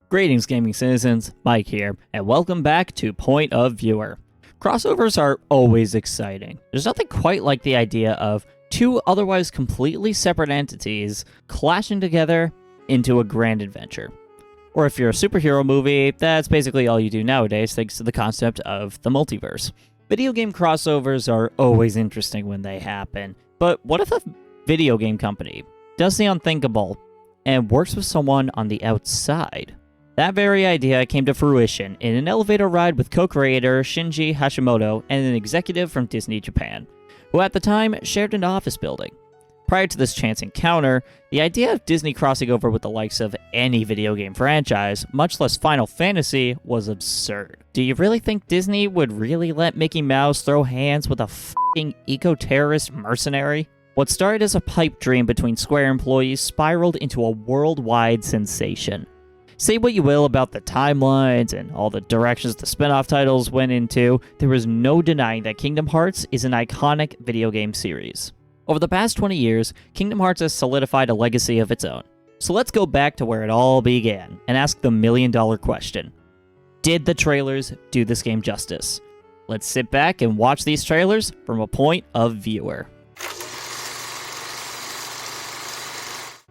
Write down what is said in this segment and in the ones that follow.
Greetings, gaming citizens, Mike here, and welcome back to Point of Viewer. Crossovers are always exciting. There's nothing quite like the idea of two otherwise completely separate entities clashing together into a grand adventure. Or if you're a superhero movie, that's basically all you do nowadays thanks to the concept of the multiverse. Video game crossovers are always interesting when they happen, but what if a video game company does the unthinkable and works with someone on the outside? That very idea came to fruition in an elevator ride with co-creator Shinji Hashimoto and an executive from Disney Japan, who at the time shared an office building. Prior to this chance encounter, the idea of Disney crossing over with the likes of any video game franchise, much less Final Fantasy, was absurd. Do you really think Disney would really let Mickey Mouse throw hands with a f***ing eco-terrorist mercenary? What started as a pipe dream between Square employees spiraled into a worldwide sensation. Say what you will about the timelines and all the directions the spin-off titles went into, there is no denying that Kingdom Hearts is an iconic video game series. Over the past 20 years, Kingdom Hearts has solidified a legacy of its own. So let's go back to where it all began and ask the million-dollar question. Did the trailers do this game justice? Let's sit back and watch these trailers from a point of viewer.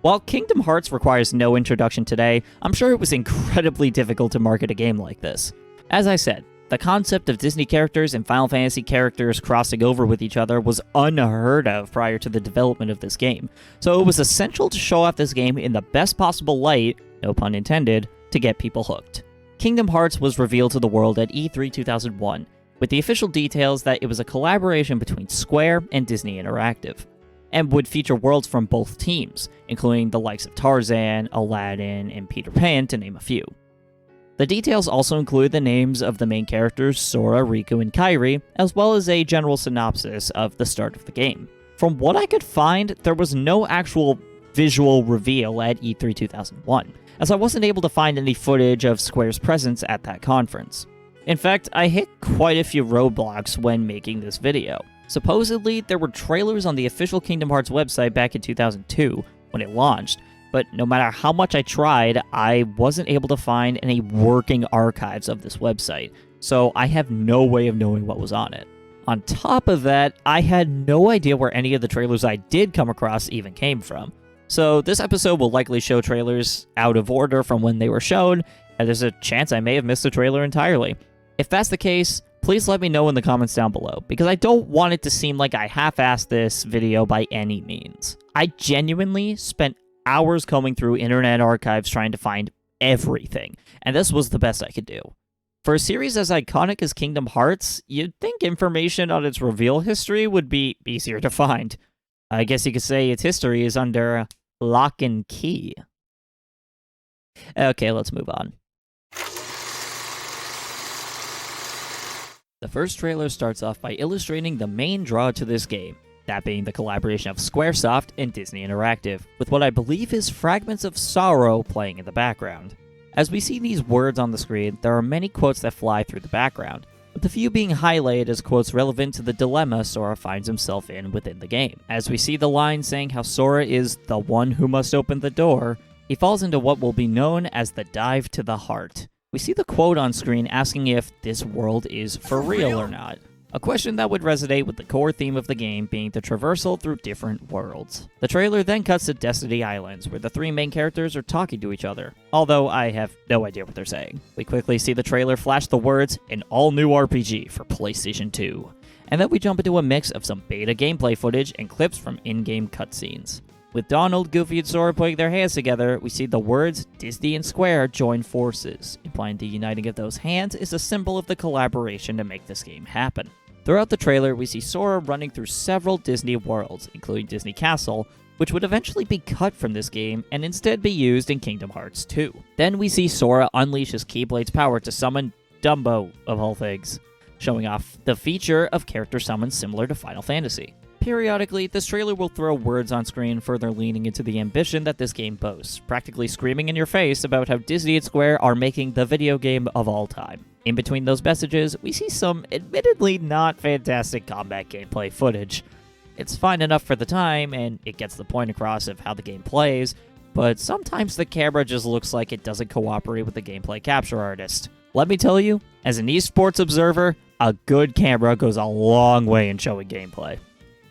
While Kingdom Hearts requires no introduction today, I'm sure it was incredibly difficult to market a game like this. As I said, the concept of Disney characters and Final Fantasy characters crossing over with each other was unheard of prior to the development of this game, so it was essential to show off this game in the best possible light, no pun intended, to get people hooked. Kingdom Hearts was revealed to the world at E3 2001, with the official details that it was a collaboration between Square and Disney Interactive, and would feature worlds from both teams, including the likes of Tarzan, Aladdin, and Peter Pan, to name a few. The details also include the names of the main characters Sora, Riku, and Kairi, as well as a general synopsis of the start of the game. From what I could find, there was no actual visual reveal at E3 2001, as I wasn't able to find any footage of Square's presence at that conference. In fact, I hit quite a few roadblocks when making this video. Supposedly, there were trailers on the official Kingdom Hearts website back in 2002 when it launched, but no matter how much I tried, I wasn't able to find any working archives of this website, so I have no way of knowing what was on it. On top of that, I had no idea where any of the trailers I did come across even came from. So this episode will likely show trailers out of order from when they were shown, and there's a chance I may have missed a trailer entirely. If that's the case, please let me know in the comments down below, because I don't want it to seem like I half-assed this video by any means. I genuinely spent hours combing through internet archives trying to find everything, and this was the best I could do. For a series as iconic as Kingdom Hearts, you'd think information on its reveal history would be easier to find. I guess you could say its history is under lock and key. Okay, let's move on. The first trailer starts off by illustrating the main draw to this game, that being the collaboration of Squaresoft and Disney Interactive, with what I believe is fragments of sorrow playing in the background. As we see these words on the screen, there are many quotes that fly through the background, with a few being highlighted as quotes relevant to the dilemma Sora finds himself in within the game. As we see the line saying how Sora is the one who must open the door, he falls into what will be known as the dive to the heart. We see the quote on screen asking if this world is for real or not, a question that would resonate with the core theme of the game being the traversal through different worlds. The trailer then cuts to Destiny Islands, where the three main characters are talking to each other, although I have no idea what they're saying. We quickly see the trailer flash the words, "an all-new RPG for PlayStation 2", and then we jump into a mix of some beta gameplay footage and clips from in-game cutscenes. With Donald, Goofy, and Sora putting their hands together, we see the words Disney and Square join forces, implying the uniting of those hands is a symbol of the collaboration to make this game happen. Throughout the trailer, we see Sora running through several Disney worlds, including Disney Castle, which would eventually be cut from this game and instead be used in Kingdom Hearts 2. Then we see Sora unleash his Keyblade's power to summon Dumbo, of all things, showing off the feature of character summons similar to Final Fantasy. Periodically, this trailer will throw words on screen further leaning into the ambition that this game boasts, practically screaming in your face about how Disney and Square are making the video game of all time. In between those messages, we see some admittedly not fantastic combat gameplay footage. It's fine enough for the time, and it gets the point across of how the game plays, but sometimes the camera just looks like it doesn't cooperate with the gameplay capture artist. Let me tell you, as an esports observer, a good camera goes a long way in showing gameplay.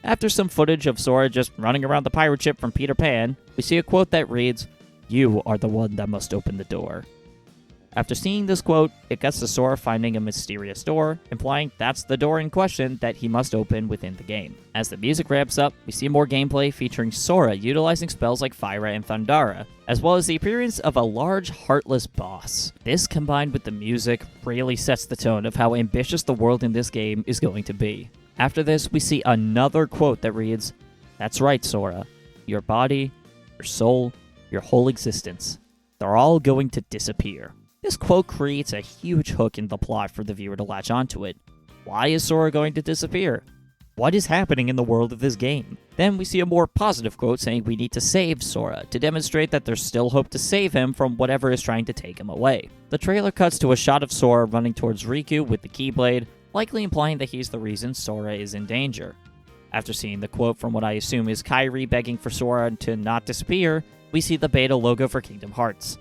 After some footage of Sora just running around the pirate ship from Peter Pan, we see a quote that reads, "You are the one that must open the door." After seeing this quote, it cuts to Sora finding a mysterious door, implying that's the door in question that he must open within the game. As the music ramps up, we see more gameplay featuring Sora utilizing spells like Fyra and Thundara, as well as the appearance of a large, heartless boss. This, combined with the music, really sets the tone of how ambitious the world in this game is going to be. After this, we see another quote that reads, "That's right, Sora. Your body, your soul, your whole existence, they're all going to disappear." This quote creates a huge hook in the plot for the viewer to latch onto it. Why is Sora going to disappear? What is happening in the world of this game? Then we see a more positive quote saying we need to save Sora, to demonstrate that there's still hope to save him from whatever is trying to take him away. The trailer cuts to a shot of Sora running towards Riku with the Keyblade, likely implying that he's the reason Sora is in danger. After seeing the quote from what I assume is Kairi begging for Sora to not disappear, we see the beta logo for Kingdom Hearts.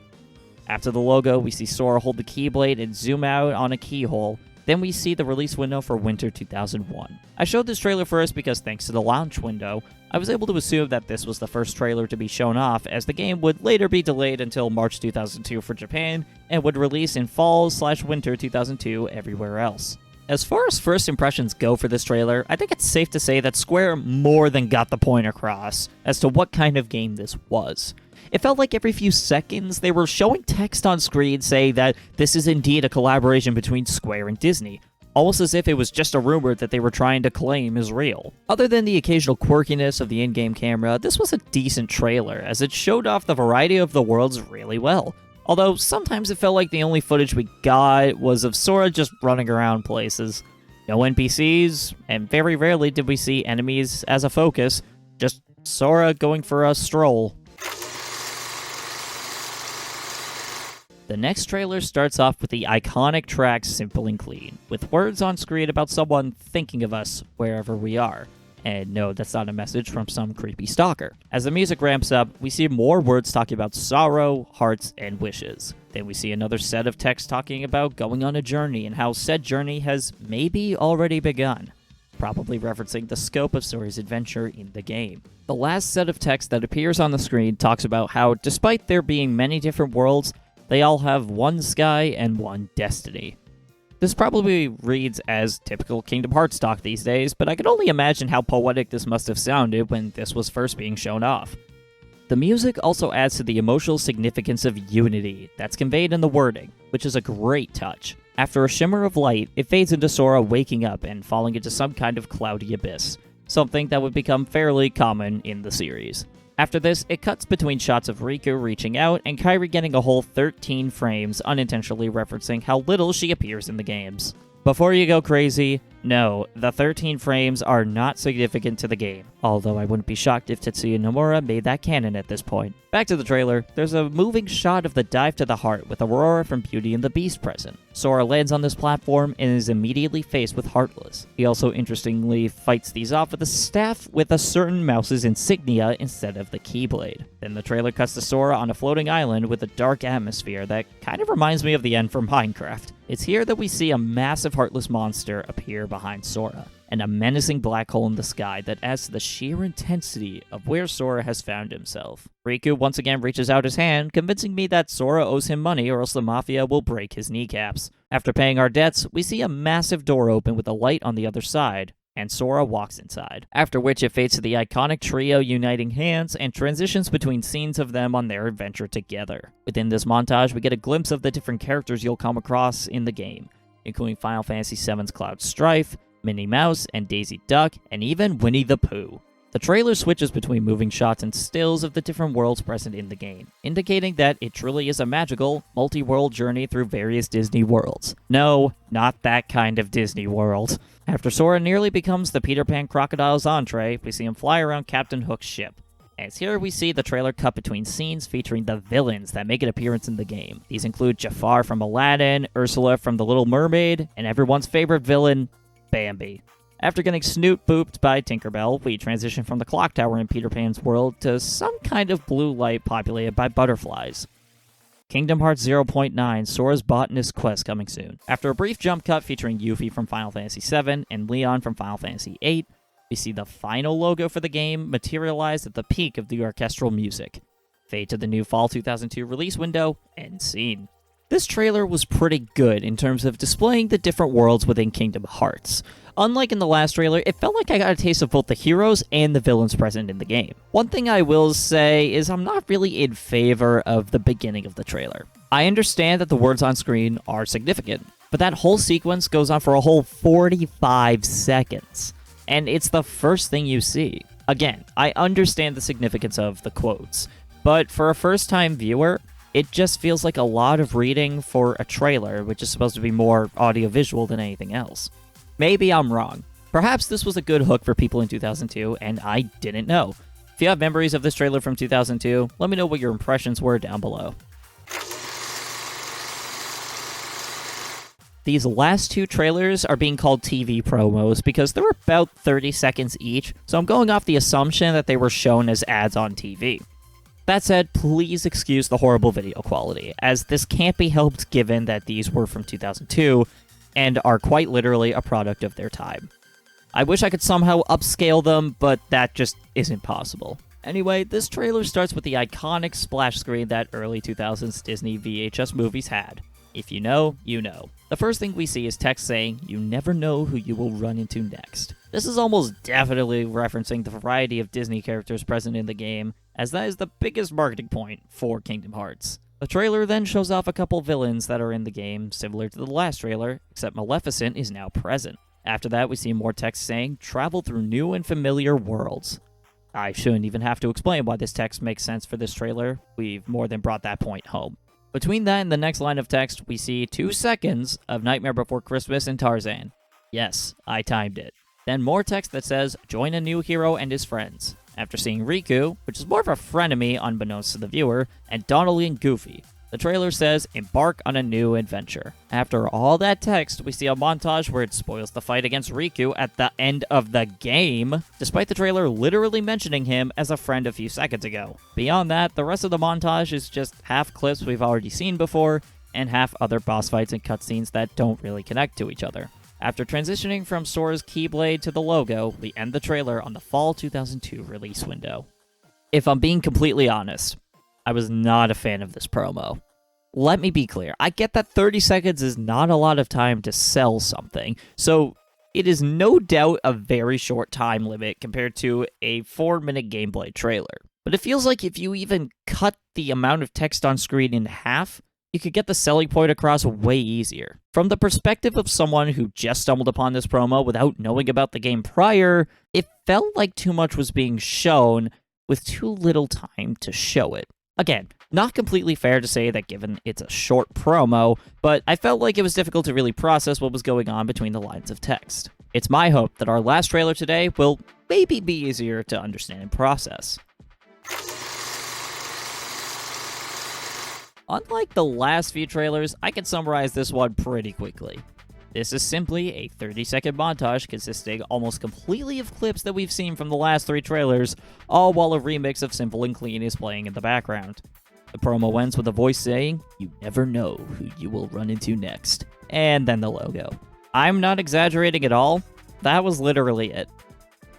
After the logo, we see Sora hold the Keyblade and zoom out on a keyhole. Then we see the release window for Winter 2001. I showed this trailer first because thanks to the launch window, I was able to assume that this was the first trailer to be shown off, as the game would later be delayed until March 2002 for Japan, and would release in fall/winter 2002 everywhere else. As far as first impressions go for this trailer, I think it's safe to say that Square more than got the point across as to what kind of game this was. It felt like every few seconds they were showing text on screen saying that this is indeed a collaboration between Square and Disney, almost as if it was just a rumor that they were trying to claim is real. Other than the occasional quirkiness of the in-game camera, this was a decent trailer, as it showed off the variety of the worlds really well. Although sometimes it felt like the only footage we got was of Sora just running around places. No NPCs, and very rarely did we see enemies as a focus, just Sora going for a stroll. The next trailer starts off with the iconic track Simple and Clean, with words on screen about someone thinking of us wherever we are. And no, that's not a message from some creepy stalker. As the music ramps up, we see more words talking about sorrow, hearts, and wishes. Then we see another set of text talking about going on a journey and how said journey has maybe already begun, probably referencing the scope of Sora's adventure in the game. The last set of text that appears on the screen talks about how, despite there being many different worlds, they all have one sky and one destiny. This probably reads as typical Kingdom Hearts talk these days, but I can only imagine how poetic this must have sounded when this was first being shown off. The music also adds to the emotional significance of unity that's conveyed in the wording, which is a great touch. After a shimmer of light, it fades into Sora waking up and falling into some kind of cloudy abyss, something that would become fairly common in the series. After this, it cuts between shots of Riku reaching out and Kairi getting a whole 13 frames, unintentionally referencing how little she appears in the games. Before you go crazy, no, the 13 frames are not significant to the game, although I wouldn't be shocked if Tetsuya Nomura made that canon at this point. Back to the trailer, there's a moving shot of the dive to the heart with Aurora from Beauty and the Beast present. Sora lands on this platform and is immediately faced with Heartless. He also interestingly fights these off with a staff with a certain mouse's insignia instead of the Keyblade. Then the trailer cuts to Sora on a floating island with a dark atmosphere that kind of reminds me of the end from Minecraft. It's here that we see a massive Heartless monster appear behind Sora, and a menacing black hole in the sky that adds to the sheer intensity of where Sora has found himself. Riku once again reaches out his hand, convincing me that Sora owes him money or else the Mafia will break his kneecaps. After paying our debts, we see a massive door open with a light on the other side, and Sora walks inside. After which it fades to the iconic trio uniting hands and transitions between scenes of them on their adventure together. Within this montage, we get a glimpse of the different characters you'll come across in the game, including Final Fantasy VII's Cloud Strife, Minnie Mouse, and Daisy Duck, and even Winnie the Pooh. The trailer switches between moving shots and stills of the different worlds present in the game, indicating that it truly is a magical, multi-world journey through various Disney worlds. No, not that kind of Disney world. After Sora nearly becomes the Peter Pan crocodile's entree, we see him fly around Captain Hook's ship. As here we see the trailer cut between scenes featuring the villains that make an appearance in the game. These include Jafar from Aladdin, Ursula from The Little Mermaid, and everyone's favorite villain, Bambi. After getting snoot-booped by Tinkerbell, we transition from the clock tower in Peter Pan's world to some kind of blue light populated by butterflies. Kingdom Hearts 0.9 Sora's Botanist Quest coming soon. After a brief jump cut featuring Yuffie from Final Fantasy VII and Leon from Final Fantasy VIII, we see the final logo for the game materialized at the peak of the orchestral music. Fade to the new fall 2002 release window, end scene. This trailer was pretty good in terms of displaying the different worlds within Kingdom Hearts. Unlike in the last trailer, it felt like I got a taste of both the heroes and the villains present in the game. One thing I will say is I'm not really in favor of the beginning of the trailer. I understand that the words on screen are significant, but that whole sequence goes on for a whole 45 seconds, and it's the first thing you see. Again, I understand the significance of the quotes, but for a first-time viewer, it just feels like a lot of reading for a trailer, which is supposed to be more audiovisual than anything else. Maybe I'm wrong. Perhaps this was a good hook for people in 2002, and I didn't know. If you have memories of this trailer from 2002, let me know what your impressions were down below. These last two trailers are being called TV promos because they were about 30 seconds each, so I'm going off the assumption that they were shown as ads on TV. That said, please excuse the horrible video quality, as this can't be helped given that these were from 2002 and are quite literally a product of their time. I wish I could somehow upscale them, but that just isn't possible. Anyway, this trailer starts with the iconic splash screen that early 2000s Disney VHS movies had. If you know, you know. The first thing we see is text saying, "You never know who you will run into next." This is almost definitely referencing the variety of Disney characters present in the game, as that is the biggest marketing point for Kingdom Hearts. The trailer then shows off a couple villains that are in the game, similar to the last trailer, except Maleficent is now present. After that, we see more text saying, "Travel through new and familiar worlds." I shouldn't even have to explain why this text makes sense for this trailer. We've more than brought that point home. Between that and the next line of text, we see 2 seconds of Nightmare Before Christmas and Tarzan. Yes, I timed it. Then more text that says, "Join a new hero and his friends." After seeing Riku, which is more of a frenemy unbeknownst to the viewer, and Donnelly and Goofy, the trailer says, "Embark on a new adventure." After all that text, we see a montage where it spoils the fight against Riku at the end of the game, despite the trailer literally mentioning him as a friend a few seconds ago. Beyond that, the rest of the montage is just half clips we've already seen before, and half other boss fights and cutscenes that don't really connect to each other. After transitioning from Sora's Keyblade to the logo, we end the trailer on the fall 2002 release window. If I'm being completely honest, I was not a fan of this promo. Let me be clear, I get that 30 seconds is not a lot of time to sell something, so it is no doubt a very short time limit compared to a 4-minute gameplay trailer. But it feels like if you even cut the amount of text on screen in half, you could get the selling point across way easier. From the perspective of someone who just stumbled upon this promo without knowing about the game prior, it felt like too much was being shown with too little time to show it. Again, not completely fair to say that given it's a short promo, but I felt like it was difficult to really process what was going on between the lines of text. It's my hope that our last trailer today will maybe be easier to understand and process. Unlike the last few trailers, I can summarize this one pretty quickly. This is simply a 30-second montage consisting almost completely of clips that we've seen from the last 3 trailers, all while a remix of Simple and Clean is playing in the background. The promo ends with a voice saying, "You never know who you will run into next," and then the logo. I'm not exaggerating at all. That was literally it.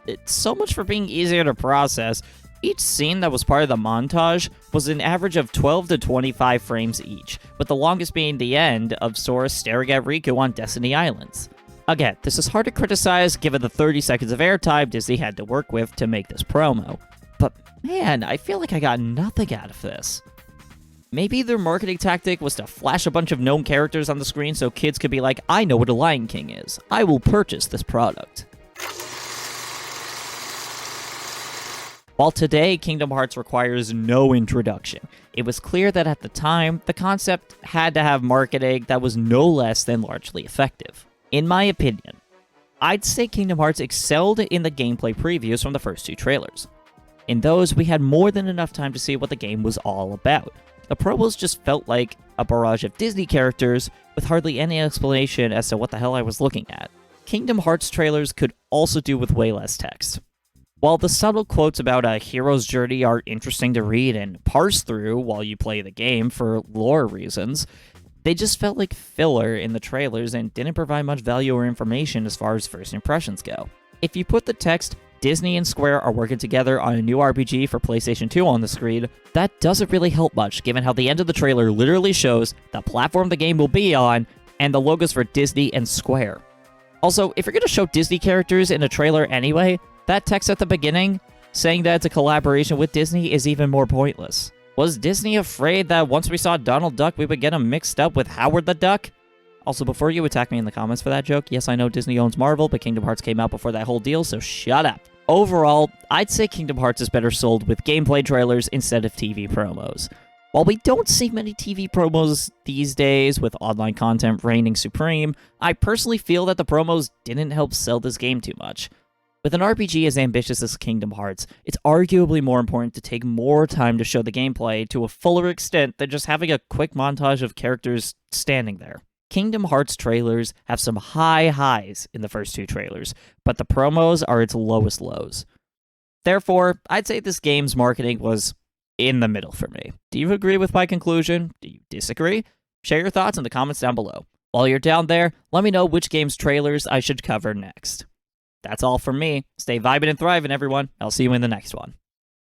It's so much for being easier to process. Each scene that was part of the montage was an average of 12 to 25 frames each, with the longest being the end of Sora staring at Riku on Destiny Islands. Again, this is hard to criticize given the 30 seconds of airtime Disney had to work with to make this promo. But man, I feel like I got nothing out of this. Maybe their marketing tactic was to flash a bunch of known characters on the screen so kids could be like, "I know what a Lion King is. I will purchase this product." While today, Kingdom Hearts requires no introduction, it was clear that at the time, the concept had to have marketing that was no less than largely effective. In my opinion, I'd say Kingdom Hearts excelled in the gameplay previews from the first 2 trailers. In those, we had more than enough time to see what the game was all about. The promos just felt like a barrage of Disney characters with hardly any explanation as to what the hell I was looking at. Kingdom Hearts trailers could also do with way less text. While the subtle quotes about a hero's journey are interesting to read and parse through while you play the game for lore reasons, they just felt like filler in the trailers and didn't provide much value or information as far as first impressions go. If you put the text, Disney and Square are working together on a new RPG for PlayStation 2 on the screen, that doesn't really help much given how the end of the trailer literally shows the platform the game will be on and the logos for Disney and Square. Also, if you're going to show Disney characters in a trailer anyway, that text at the beginning, saying that it's a collaboration with Disney, is even more pointless. Was Disney afraid that once we saw Donald Duck, we would get him mixed up with Howard the Duck? Also, before you attack me in the comments for that joke, yes, I know Disney owns Marvel, but Kingdom Hearts came out before that whole deal, so shut up. Overall, I'd say Kingdom Hearts is better sold with gameplay trailers instead of TV promos. While we don't see many TV promos these days, with online content reigning supreme, I personally feel that the promos didn't help sell this game too much. With an RPG as ambitious as Kingdom Hearts, it's arguably more important to take more time to show the gameplay to a fuller extent than just having a quick montage of characters standing there. Kingdom Hearts trailers have some high highs in the first two trailers, but the promos are its lowest lows. Therefore, I'd say this game's marketing was in the middle for me. Do you agree with my conclusion? Do you disagree? Share your thoughts in the comments down below. While you're down there, let me know which game's trailers I should cover next. That's all from me. Stay vibing and thriving, everyone. I'll see you in the next one.